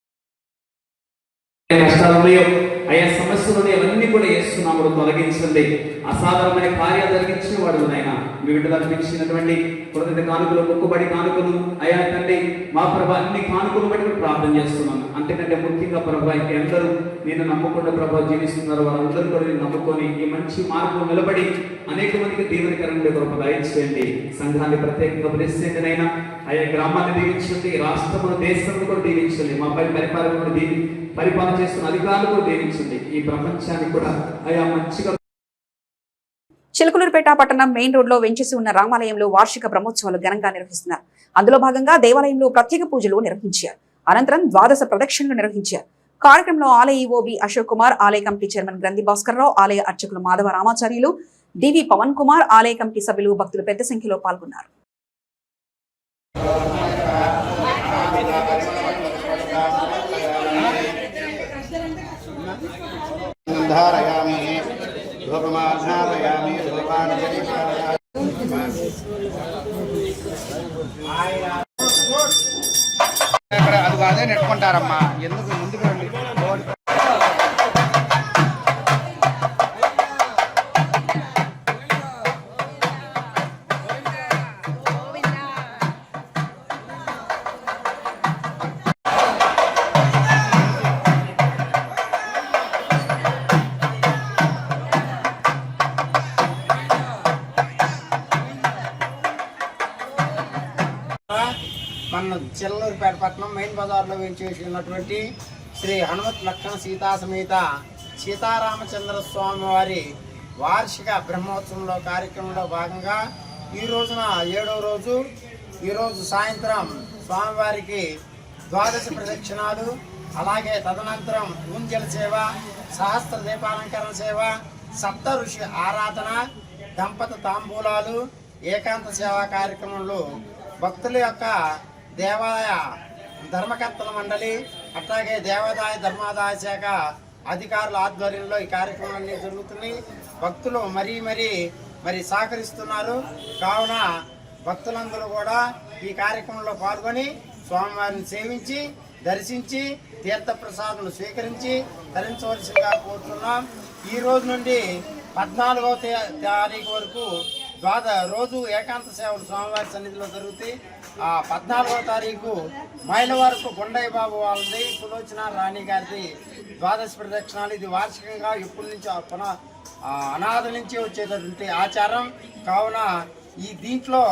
ఆయా సమస్యలను అవన్నీ కూడా చేస్తున్నాము తొలగించండి. అసాధారణమైన కార్యాలు జరిగించిన వాడు నాయన మీ బిడ్డలు అర్పించినటువంటి కృతజ్ఞత కానుకలు మొక్కుబడి కానుకలు అయా తండ్రి మా ప్రభ అన్ని కానుకలు బట్టి ప్రార్థన చేస్తున్నాను. అంతకంటే ముఖ్యంగా ప్రభా అందరూ నేను నమ్ముకున్న ప్రభావ జీవిస్తున్నారు వారందరూ కూడా నేను నమ్ముకొని ఈ మంచి మార్గం నిలబడి అనేక మందికి దీవెనకరంగా కృప దయచేయండి. సంఘాన్ని ప్రత్యేకంగా ప్రశ్నించనైనా ఆయా గ్రామాన్ని దీవించండి, రాష్ట్రమును దేశంలో కూడా దీవించండి, మా పై పరిపాలన చేస్తున్న అధికారులు కూడా దీవించండి. ఈ ప్రపంచానికి కూడా ఆయా మంచిగా. చిలకలూరుపేట పట్టణం మెయిన్ రోడ్ లో వెంచేసి ఉన్న రామాలయంలో వార్షిక బ్రహ్మోత్సవాలు ఘనంగా నిర్వహిస్తున్నారు. అందులో భాగంగా దేవాలయంలో ప్రత్యేక పూజలు నిర్వహించారు. అనంతరం ద్వాదశ ప్రదక్షిణలు నిర్వహించారు. కార్యక్రమంలో ఆలయ ఈవోబి అశోక్ కుమార్, ఆలయ కమిటీ చైర్మన్ గ్రంథి భాస్కర్ రావు, ఆలయ అర్చకులు మాధవ రామాచార్యులు, డివి పవన్ కుమార్, ఆలయ కమిటీ సభ్యులు, భక్తులు పెద్ద సంఖ్యలో పాల్గొన్నారు. అది అదే నెట్టుకుంటారమ్మా, ఎందుకు ముందుకు రండి. మన చిల్లూరుపేట పట్టణం మెయిన్ బజార్లో వేయించేసి ఉన్నటువంటి శ్రీ హనుమత్ లక్షణ సీతా సమేత సీతారామచంద్ర స్వామి వారి వార్షిక బ్రహ్మోత్సవంలో కార్యక్రమంలో భాగంగా ఈ రోజున 7వ రోజు ఈరోజు సాయంత్రం స్వామివారికి ద్వాదశ ప్రదక్షిణాలు, అలాగే తదనంతరం ఊంజల సేవ, సహస్ర దీపాలంకరణ సేవ, సప్త ఋషి ఆరాధన, దంపత తాంబూలాలు, ఏకాంత సేవా కార్యక్రమంలో భక్తుల యొక్క దేవాలయ ధర్మకర్తల మండలి అట్లాగే దేవాదాయ ధర్మాదాయ శాఖ అధికారుల ఆధ్వర్యంలో ఈ కార్యక్రమాలన్నీ జరుగుతున్నాయి. భక్తులు మరీ సహకరిస్తున్నారు. కావున భక్తులందరూ కూడా ఈ కార్యక్రమంలో పాల్గొని స్వామివారిని సేవించి దర్శించి తీర్థప్రసాదములు స్వీకరించి ధరించవలసిందిగా కోరుతున్నాం. ఈ రోజు నుండి 14వ తారీఖు వరకు రోజు ఏకాంత సేవలు స్వామివారి సన్నిధిలో జరుగుతాయి. 14వ తారీఖు మైలవరపు గుండయ్య బాబు వాళ్ళది, సులోచన రాణి గారిది ద్వాదశ ప్రదక్షిణాలు. ఇది వార్షికంగా ఎప్పటి నుంచి అనాథ నుంచి వచ్చేటటువంటి ఆచారం. కావున ఈ దీంట్లో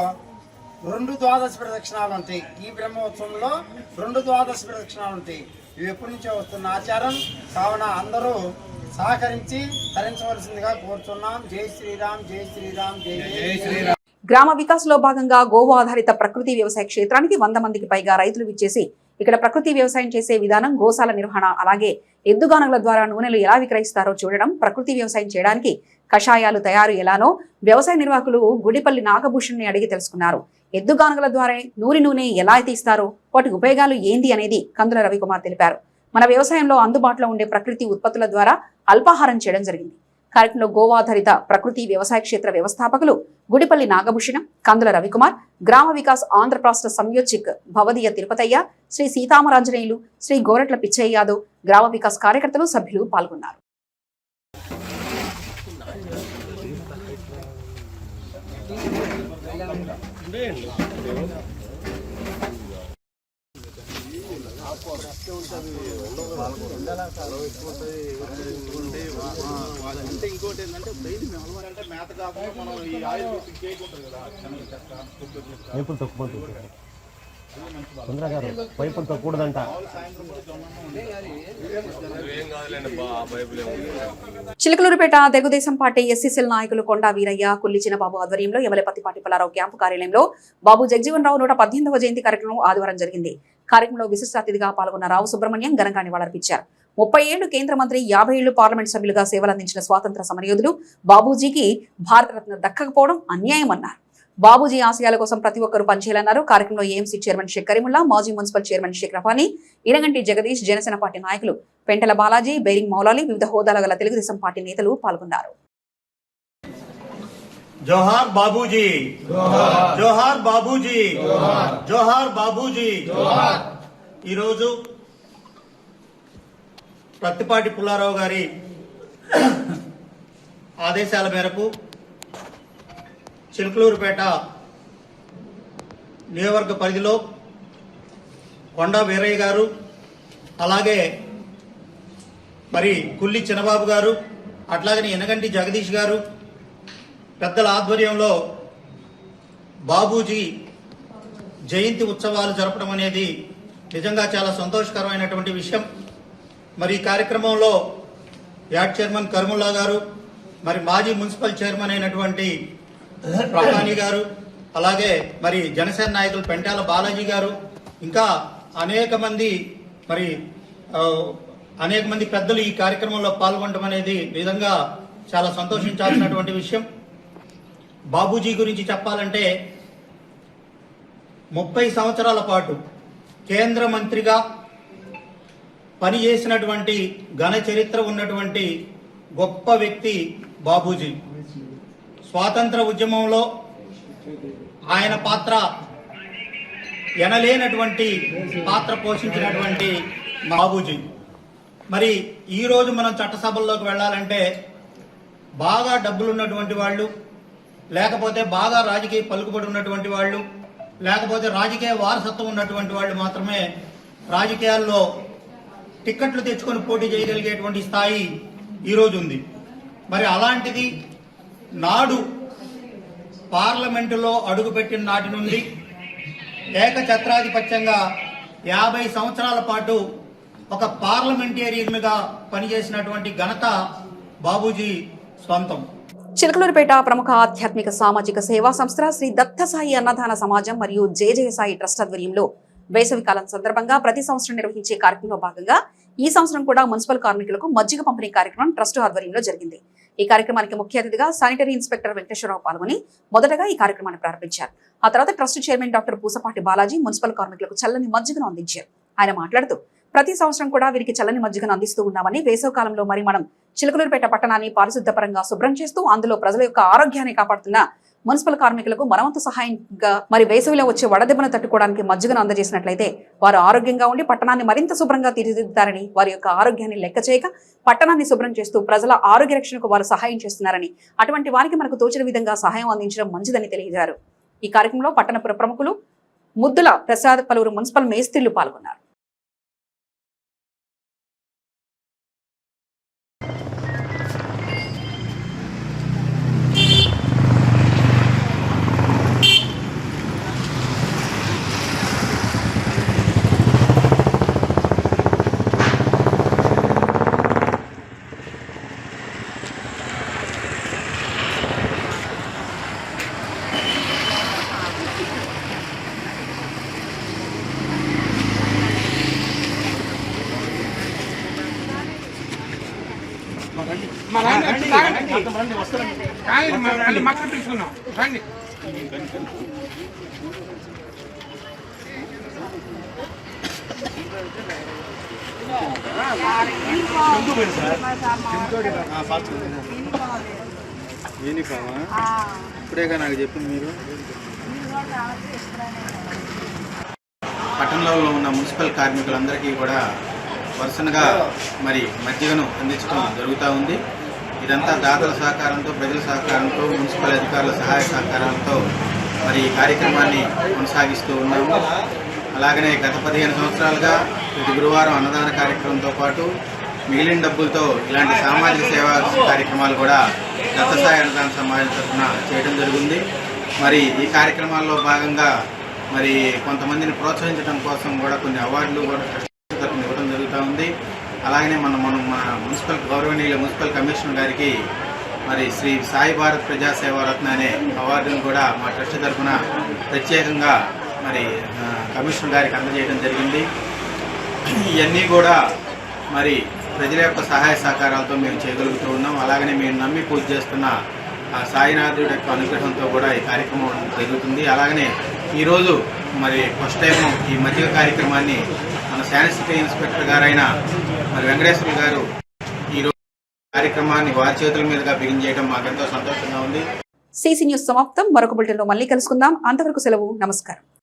2 ద్వాదశ ప్రదక్షిణాలు ఉంటాయి. ఈ బ్రహ్మోత్సవంలో 2 ద్వాదశ ప్రదక్షిణాలు ఉంటాయి. ఇవి ఎప్పటి నుంచో వస్తున్న ఆచారం. కావున అందరూ సహకరించి తరించవలసిందిగా కోరుతున్నాం. జై శ్రీరామ్, జై శ్రీరామ్, జై జై శ్రీరామ్. గ్రామ వికాస్ లో భాగంగా గోవు ఆధారిత ప్రకృతి వ్యవసాయ క్షేత్రానికి 100 మందికి పైగా రైతులు విచ్చేసి ఇక్కడ ప్రకృతి వ్యవసాయం చేసే విధానం, గోశాల నిర్వహణ, అలాగే ఎద్దుగానుల ద్వారా నూనెలు ఎలా విక్రయిస్తారో చూడడం, ప్రకృతి వ్యవసాయం చేయడానికి కషాయాలు తయారు ఎలానో వ్యవసాయ నిర్వాహకులు గుడిపల్లి నాగభూషణ్ ని అడిగి తెలుసుకున్నారు. ఎద్దుగానుగల ద్వారా నూనె ఎలా తీస్తారో, వాటి ఉపయోగాలు ఏంది అనేది కందుల రవికుమార్ తెలిపారు. మన వ్యవసాయంలో అందుబాటులో ఉండే ప్రకృతి ఉత్పత్తుల ద్వారా అల్పాహారం చేయడం జరిగింది. కార్యక్రమంలో గోవాధారిత ప్రకృతి వ్యవసాయ క్షేత్ర వ్యవస్థాపకులు గుడిపల్లి నాగభూషణ, కందుల రవికుమార్, గ్రామ వికాస్ ఆంధ్రప్రాష్ట్ర సంయోజక్ భవదీయ తిరుపతయ్య, శ్రీ సీతామరాంజనేయులు, శ్రీ గోరట్ల పిచ్చయ్య యాదవ్, గ్రామ వికాస్ కార్యకర్తలు, సభ్యులు పాల్గొన్నారు. అంటే ఇంకోటి ఏంటంటే డైలీ అంటే మేత కాకుండా మనం ఈ ఆయిల్ కేక్ ఉంటుంది కదా, చెక్క తొందరగా గారు పైపులతో కూడదంట. చిలకలూరుపేట తెలుగుదేశం పార్టీ ఎస్సీసీఎల్ నాయకులు కొండా వీరయ్య, కుల్లి చిన్నబాబు ఆధ్వర్యంలో ఎమ్మెల్యేపతిపాటి పుల్లారావు క్యాంపు కార్యాలయంలో బాబు జగజీవన్ రావు 118వ జయంతి కార్యక్రమం ఆదివారం జరిగింది. కార్యక్రమంలో విశిష్ట అతిథిగా పాల్గొన్న రావు సుబ్రహ్మణ్యం ఘనంగా నివాళులర్పించారు. 30 ఏళ్లు కేంద్ర మంత్రి, 50 ఏళ్లు పార్లమెంట్ సభ్యులుగా సేవలందించిన స్వాతంత్ర సమరయోధులు బాబూజీకి భారతరత్న దక్కకపోవడం అన్యాయమన్నారు. బాబూజీ ఆశయాల కోసం ప్రతి ఒక్కరూ పనిచేయాలన్నారు. కార్యక్రమంలో ఏఎంసీ చైర్మన్ షేక్ కరీముల్లా, మాజీ municipal chairman Sheikh Rafani, Inaganti Jagadish, Janasena party నాయకులు పెంటల బాలాజీ, బైరింగ్ మౌలాలి, వివిధ హోదాల గల తెలుగుదేశం పార్టీ నేతలు పాల్గొన్నారు. జోహార్ బాబూజీ, జోహార్ బాబూజీ, జోహార్ బాబూజీ. ఈరోజు ప్రత్తిపాటి పుల్లారావు గారి ఆదేశాల మేరకు చిలకలూరుపేట నియోజకవర్గ పరిధిలో కొండా వీరయ్య గారు, అలాగే మరి కుల్లి చిన్నబాబు గారు, అట్లాగనే ఎనగంటి జగదీష్ గారు పెద్దల ఆధ్వర్యంలో బాబూజీ జయంతి ఉత్సవాలు జరపడం అనేది నిజంగా చాలా సంతోషకరమైనటువంటి విషయం. మరి ఈ కార్యక్రమంలో యాడ్ చైర్మన్ కరీముల్లా గారు, మరి మాజీ మున్సిపల్ చైర్మన్ అయినటువంటి రఫానీ గారు, అలాగే మరి జనసేన నాయకులు పెంటాల బాలాజీ గారు, ఇంకా అనేక మంది పెద్దలు ఈ కార్యక్రమంలో పాల్గొనడం అనేది నిజంగా చాలా సంతోషించాల్సినటువంటి విషయం. బాబూజీ గురించి చెప్పాలంటే 30 సంవత్సరాల పాటు కేంద్ర మంత్రిగా పనిచేసినటువంటి ఘన చరిత్ర ఉన్నటువంటి గొప్ప వ్యక్తి బాబూజీ. స్వాతంత్ర ఉద్యమంలో ఆయన పాత్ర ఎనలేనటువంటి పాత్ర పోషించినటువంటి బాబూజీ. మరి ఈరోజు మనం చట్టసభల్లోకి వెళ్ళాలంటే బాగా డబ్బులున్నటువంటి వాళ్ళు, లేకపోతే బాగా రాజకీయ పలుకుబడి ఉన్నటువంటి వాళ్ళు, లేకపోతే రాజకీయ వారసత్వం ఉన్నటువంటి వాళ్ళు మాత్రమే రాజకీయాల్లో టిక్కెట్లు తెచ్చుకొని పోటీ చేయగలిగేటువంటి స్థాయి ఈరోజు ఉంది. మరి అలాంటిది నాడు పార్లమెంటులో అడుగుపెట్టిన నాటి నుండి ఏకఛత్రాధిపత్యంగా 50 సంవత్సరాల పాటు ఒక పార్లమెంటేరియన్గా పనిచేసినటువంటి ఘనత బాబూజీ స్వంతం. చిలకలూరుపేట ప్రముఖ ఆధ్యాత్మిక సామాజిక సేవా సంస్థ శ్రీ దత్తసాయి అన్నదాన సమాజం మరియు జయ సాయి ట్రస్ట్ ఆధ్వర్యంలో వేసవి కాలం సందర్భంగా ప్రతి సంవత్సరం నిర్వహించే కార్యక్రమంలో భాగంగా ఈ సంవత్సరం కూడా మున్సిపల్ కార్మికులకు మజ్జిగ పంపిణీ కార్యక్రమం ట్రస్ట్ ఆధ్వర్యంలో జరిగింది. ఈ కార్యక్రమానికి ముఖ్య అతిథిగా శానిటరీ ఇన్స్పెక్టర్ వెంకటేశ్వరరావు పాల్గొని మొదటగా ఈ కార్యక్రమాన్ని ప్రారంభించారు. ఆ తర్వాత trust chairman doctor Pusapati Balaji municipal కార్మికులకు చల్లని మజ్జిగను అందించారు. ఆయన మాట్లాడుతూ ప్రతి సంవత్సరం కూడా వీరికి చల్లని మజ్జిగను అందిస్తూ ఉన్నామని, వేసవి కాలంలో మరి మనం చిలకలూరుపేట పట్టణాన్ని పారిశుద్ధపరంగా శుభ్రం చేస్తూ అందులో ప్రజల యొక్క ఆరోగ్యాన్ని కాపాడుతున్న మున్సిపల్ కార్మికులకు మనవంతు సహాయంగా మరి వేసవిలో వచ్చే వడదెబ్బను తట్టుకోవడానికి మజ్జిగను అందజేసినట్లయితే వారు ఆరోగ్యంగా ఉండి పట్టణాన్ని మరింత శుభ్రంగా తీర్చిదిద్దుతారని, వారి యొక్క ఆరోగ్యాన్ని లెక్క చేయక పట్టణాన్ని శుభ్రం చేస్తూ ప్రజల ఆరోగ్య రక్షణకు వారు సహాయం చేస్తున్నారని, అటువంటి వారికి మనకు తోచిన విధంగా సహాయం అందించడం మంచిదని తెలియజేశారు. ఈ కార్యక్రమంలో పట్టణ ప్రముఖులు ముద్దుల ప్రసాద్, పలువురు మున్సిపల్ మేస్త్రీలు పాల్గొన్నారు. ఇప్పుడేగా నాకు చెప్పింది మీరు. పట్టణంలో ఉన్న మున్సిపల్ కార్మికులందరికీ కూడా వరుసగా మరి మజ్జిగను అందించడం జరుగుతూ ఉంది. ఇదంతా దాతల సహకారంతో, ప్రజల సహకారంతో, మున్సిపల్ అధికారుల సహాయ సహకారాలతో మరి ఈ కార్యక్రమాన్ని కొనసాగిస్తూ ఉన్నాము. అలాగనే గత 15 సంవత్సరాలుగా ప్రతి గురువారం అన్నదాన కార్యక్రమంతో పాటు మిగిలిన డబ్బులతో ఇలాంటి సామాజిక సేవా కార్యక్రమాలు కూడా దత్తసాయి అన్నదాన సమాజం తరఫున చేయడం జరిగింది. మరి ఈ కార్యక్రమాల్లో భాగంగా మరి కొంతమందిని ప్రోత్సహించడం కోసం కూడా కొన్ని అవార్డులు కూడా ట్రస్ట్ తరఫున ఇవ్వడం జరుగుతూ ఉంది. అలాగనే మన మున్సిపల్ గౌరవనీయుల మున్సిపల్ కమిషనర్ గారికి మరి శ్రీ సాయి భారత్ ప్రజా సేవారత్న అనే అవార్డును కూడా మా ట్రస్ట్ తరఫున ప్రత్యేకంగా మరి కమిషనర్ గారికి అందజేయడం జరిగింది. ఇవన్నీ కూడా మరి ప్రజల యొక్క సహాయ సహకారాలతో మేము చేయగలుగుతూ ఉన్నాం. అలాగనే మేము నమ్మి పూజ చేస్తున్న ఆ సాయినాథుడి యొక్క అనుగ్రహంతో కూడా ఈ కార్యక్రమం జరుగుతుంది. అలాగనే ఈరోజు మరి ఫస్ట్ టైం ఈ మజ్జిగ కార్యక్రమాన్ని మన శానిటరీ ఇన్స్పెక్టర్ గారైన మరి వెంకటేశ్వర గారు ఈరోజు కార్యక్రమాన్ని వారి చేతుల మీదుగా బిగించేయడం మాకెంతో సంతోషంగా ఉంది. సిసి న్యూస్ సమాప్తం. మరొక బులెటిన్లో మళ్ళీ కలుసుకుందాం. అంతవరకు సెలవు. నమస్కారం.